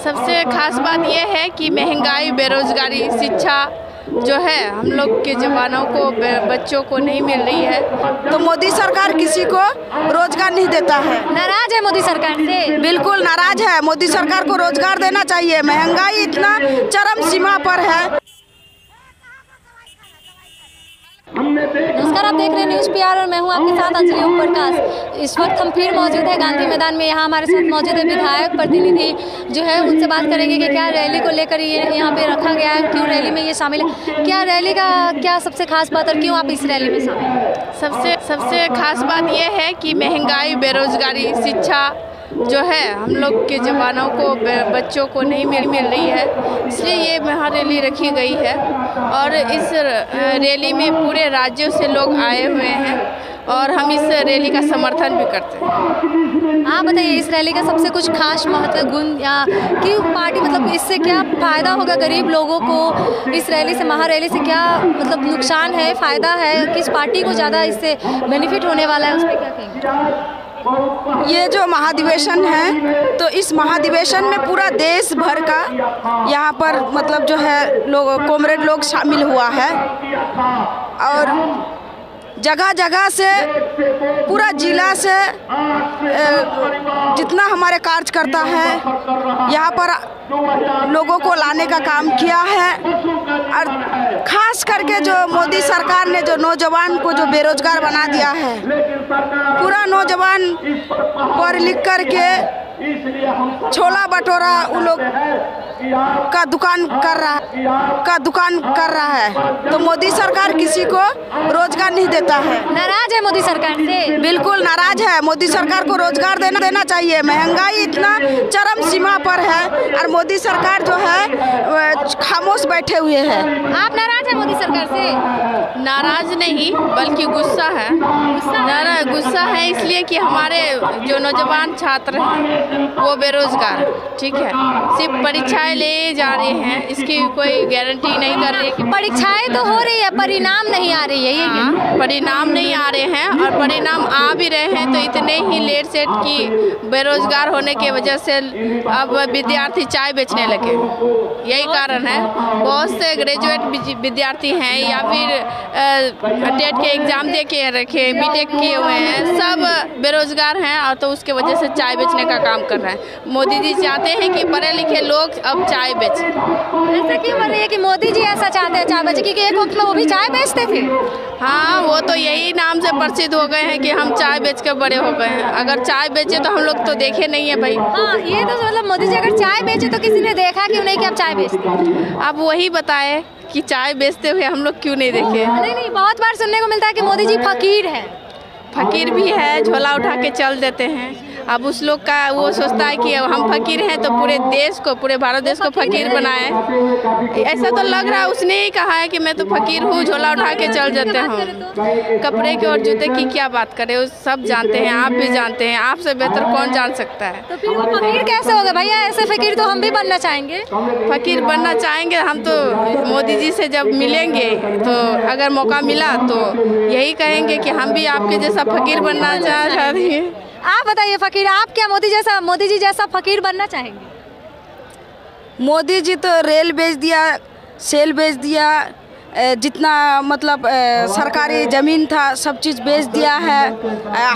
सबसे खास बात यह है कि महंगाई, बेरोजगारी, शिक्षा जो है हम लोग के जवानों को, बच्चों को नहीं मिल रही है। तो मोदी सरकार किसी को रोजगार नहीं देता है। नाराज है मोदी सरकार से? बिल्कुल नाराज है। मोदी सरकार को रोजगार देना चाहिए। महंगाई इतना चरम सीमा पर है। नमस्कार, आप देख रहे हैं न्यूज़ पीआर और मैं हूं आपके साथ अंजलि ओम प्रकाश। इस वक्त हम फिर मौजूद है गांधी मैदान में। यहाँ हमारे साथ मौजूद है विधायक प्रतिनिधि जो है, उनसे बात करेंगे कि क्या रैली को लेकर ये यहाँ पे रखा गया है, क्यों रैली में ये शामिल है, क्या रैली का क्या सबसे खास बात और क्यों आप इस रैली में शामिल हैं? सबसे खास बात यह है कि महंगाई, बेरोजगारी, शिक्षा जो है हम लोग के जवानों को, बच्चों को नहीं मिल रही है, इसलिए ये महारैली रखी गई है। और इस रैली में पूरे राज्यों से लोग आए हुए हैं और हम इस रैली का समर्थन भी करते हैं। आप बताइए, इस रैली का सबसे कुछ खास महत्व गुण या क्यों पार्टी, मतलब इससे क्या फ़ायदा होगा गरीब लोगों को? इस रैली से, महारैली से क्या मतलब नुकसान है, फ़ायदा है? किस पार्टी को ज़्यादा इससे बेनिफिट होने वाला है, उस पर क्या कहेंगे? ये जो महाधिवेशन है, तो इस महाधिवेशन में पूरा देश भर का यहाँ पर मतलब जो है लोग, कॉमरेड लोग शामिल हुआ है और जगह जगह से, पूरा जिला से जितना हमारे कार्यकर्ता है यहाँ पर लोगों को लाने का काम किया है। और खास करके जो मोदी सरकार ने जो नौजवान को जो बेरोजगार बना दिया है, पूरा नौजवान पढ़ लिख कर के छोला भटूरा उन लोग का दुकान कर रहा है। तो मोदी सरकार किसी को रोजगार नहीं देता है। नाराज है मोदी सरकार से? बिल्कुल नाराज है। मोदी सरकार को रोजगार देना चाहिए। महंगाई इतना चरम सीमा पर है और मोदी सरकार जो है खामोश बैठे हुए हैं। आप नाराज है मोदी सरकार से? नाराज नहीं, बल्कि गुस्सा है। गुस्सा है इसलिए कि हमारे जो नौजवान छात्र हैं वो बेरोजगार, ठीक है, सिर्फ परीक्षाएं ले जा रहे हैं, इसकी कोई गारंटी नहीं कर रही। परीक्षाएं तो हो रही है, परिणाम नहीं आ रही है। ये परिणाम नहीं आ रहे हैं और परिणाम आ भी रहे हैं तो इतने ही लेट सेट की बेरोजगार होने की वजह से अब विद्यार्थी चाय बेचने लगे। यही कारण है। बहुत से ग्रेजुएट विद्यार्थी हैं या फिर टेट के एग्ज़ाम दे के रखे, बीटेक किए हुए हैं, सब बेरोजगार हैं और तो उसके वजह से चाय बेचने का काम कर रहे हैं। मोदी जी चाहते हैं कि पढ़े लिखे लोग अब चाय बेचें। ऐसा क्यों बोल रही है कि मोदी जी ऐसा चाहते हैं चाय बेचे? क्योंकि एक वक्त में वो भी चाय बेचते थे। हाँ, वो तो यही नाम से प्रसिद्ध हो गए हैं कि हम चाय बेच के बड़े हो गए हैं। अगर चाय बेचे तो हम लोग तो देखे नहीं है भाई। हाँ, ये तो मतलब मोदी जी अगर चाय बेचे तो किसी ने देखा क्यों नहीं कि आप चाय बेचते? आप वही बताए कि चाय बेचते हुए हम लोग क्यों नहीं देखे? नहीं, बहुत बार सुनने को मिलता है कि मोदी जी फकीर है। फकीर भी है, झोला उठा के चल देते हैं। अब उस लोग का वो सोचता है कि हम फकीर हैं तो पूरे देश को, पूरे भारत देश को फकीर बनाए। ऐसा तो लग रहा है उसने ही कहा है कि मैं तो फकीर हूँ, झोला उठा के चल जाते हूँ। कपड़े के और जूते की क्या बात करें, वो सब जानते हैं, आप भी जानते हैं। आपसे बेहतर कौन जान सकता है? तो फिर वो फकीर कैसे होगा भैया? ऐसे फकीर तो हम भी बनना चाहेंगे। फकीर बनना चाहेंगे हम तो मोदी जी से जब मिलेंगे तो अगर मौका मिला तो यही कहेंगे कि हम भी आपके जैसा फकीर बनना चाहते हैं। आप बताइए फकीर, आप क्या मोदी जी जैसा फकीर बनना चाहेंगे? मोदी जी तो रेल बेच दिया, सेल बेच दिया, जितना मतलब सरकारी ज़मीन था सब चीज़ बेच दिया है।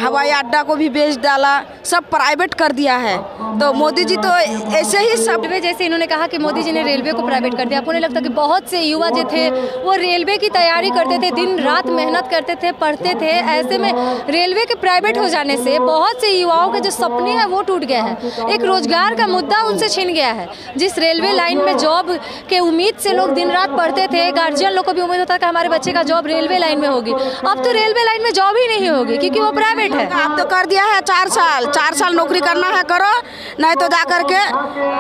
हवाई अड्डा को भी बेच डाला, सब प्राइवेट कर दिया है। तो मोदी जी तो ऐसे ही सब, जैसे इन्होंने कहा कि मोदी जी ने रेलवे को प्राइवेट कर दिया, आपको नहीं लगता कि बहुत से युवा जो थे वो रेलवे की तैयारी करते थे, दिन रात मेहनत करते थे, पढ़ते थे, ऐसे में रेलवे के प्राइवेट हो जाने से बहुत से युवाओं के जो सपने हैं वो टूट गए हैं। एक रोजगार का मुद्दा उनसे छिन गया है। जिस रेलवे लाइन में जॉब के उम्मीद से लोग दिन रात पढ़ते थे, गार्जियन लोग को भी उम्मीद होता है कि हमारे बच्चे का जॉब रेलवे लाइन में होगी, अब तो रेलवे लाइन में जॉब ही नहीं होगी क्योंकि वो प्राइवेट है। अब तो कर दिया है 4 साल नौकरी करना है करो, नहीं तो जा करके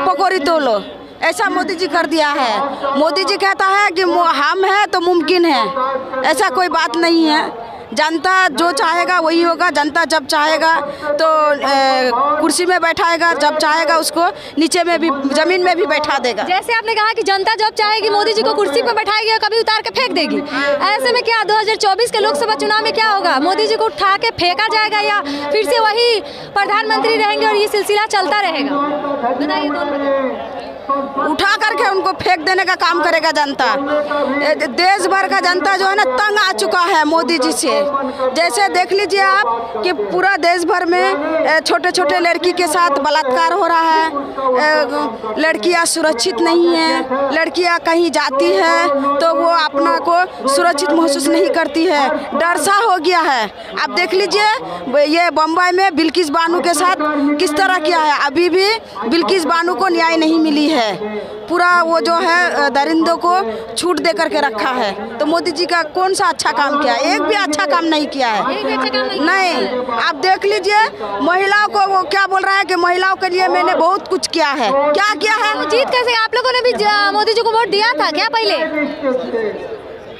पकौड़ी तोलो। ऐसा मोदी जी कर दिया है। मोदी जी कहता है कि हम हैं तो मुमकिन है, ऐसा कोई बात नहीं है। जनता जो चाहेगा वही होगा। जनता जब चाहेगा तो कुर्सी में बैठाएगा, जब चाहेगा उसको नीचे में भी, जमीन में भी बैठा देगा। जैसे आपने कहा कि जनता जब चाहेगी मोदी जी को कुर्सी पर बैठाएगी और कभी उतार के फेंक देगी, ऐसे में क्या 2024 के लोकसभा चुनाव में क्या होगा? मोदी जी को उठा के फेंका जाएगा या फिर से वही प्रधानमंत्री रहेंगे और ये सिलसिला चलता रहेगा? बताइए। उठा करके उनको फेंक देने का काम करेगा जनता। देश भर का जनता जो है ना तंग आ चुका है मोदी जी से। जैसे देख लीजिए आप कि पूरा देश भर में छोटे छोटे लड़की के साथ बलात्कार हो रहा है, लड़कियां सुरक्षित नहीं है, लड़कियां कहीं जाती है तो वो अपना को सुरक्षित महसूस नहीं करती है, डर सा हो गया है। आप देख लीजिए ये बम्बई में बिल्किस बानो के साथ किस तरह किया है, अभी भी बिल्किस बानो को न्याय नहीं मिली है। पूरा वो जो है दरिंदों को छूट दे करके रखा है। तो मोदी जी का कौन सा अच्छा काम किया है? एक भी अच्छा काम नहीं किया है। नहीं, आप देख लीजिए महिलाओं को वो क्या बोल रहा है कि महिलाओं के लिए मैंने बहुत कुछ किया है। क्या किया है? जीत कैसे? आप लोगों ने भी मोदी जी को वोट दिया था क्या पहले?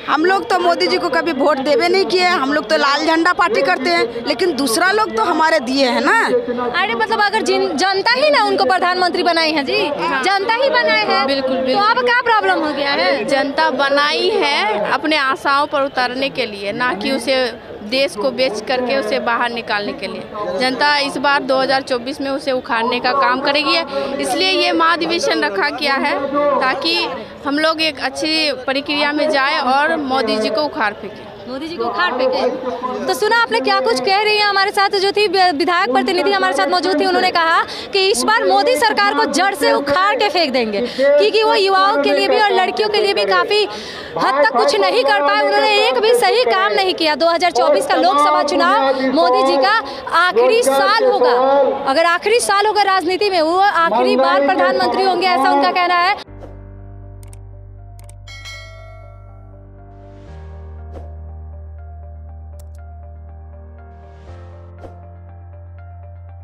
हम लोग तो मोदी जी को कभी वोट देवे नहीं किए, हम लोग तो लाल झंडा पार्टी करते हैं, लेकिन दूसरा लोग तो हमारे दिए हैं ना। अरे मतलब अगर जनता ही ना उनको प्रधानमंत्री बनाई है जी, जनता ही बनाए हैं। बिल्कुल, तो अब क्या प्रॉब्लम हो गया है? जनता बनाई है अपने आशाओं पर उतारने के लिए, ना कि उसे देश को बेच करके उसे बाहर निकालने के लिए। जनता इस बार 2024 में उसे उखाड़ने का काम करेगी, इसलिए ये महाधिवेशन रखा गया है ताकि हम लोग एक अच्छी प्रक्रिया में जाए और मोदी जी को उखाड़ फेंके। मोदी जी को उखाड़ फेंके। तो सुना आपने क्या कुछ कह रही है? हमारे साथ जो थी विधायक प्रतिनिधि हमारे साथ मौजूद थी, उन्होंने कहा कि इस बार मोदी सरकार को जड़ से उखाड़ के फेंक देंगे, क्योंकि वो युवाओं के लिए भी और लड़कियों के लिए भी काफ़ी हद तक कुछ नहीं कर पाए। उन्होंने एक भी सही काम नहीं किया। 2024 का लोकसभा चुनाव मोदी जी का आखिरी साल होगा। अगर आखिरी साल होगा राजनीति में, वो आखिरी बार प्रधानमंत्री होंगे, ऐसा उनका कहना है।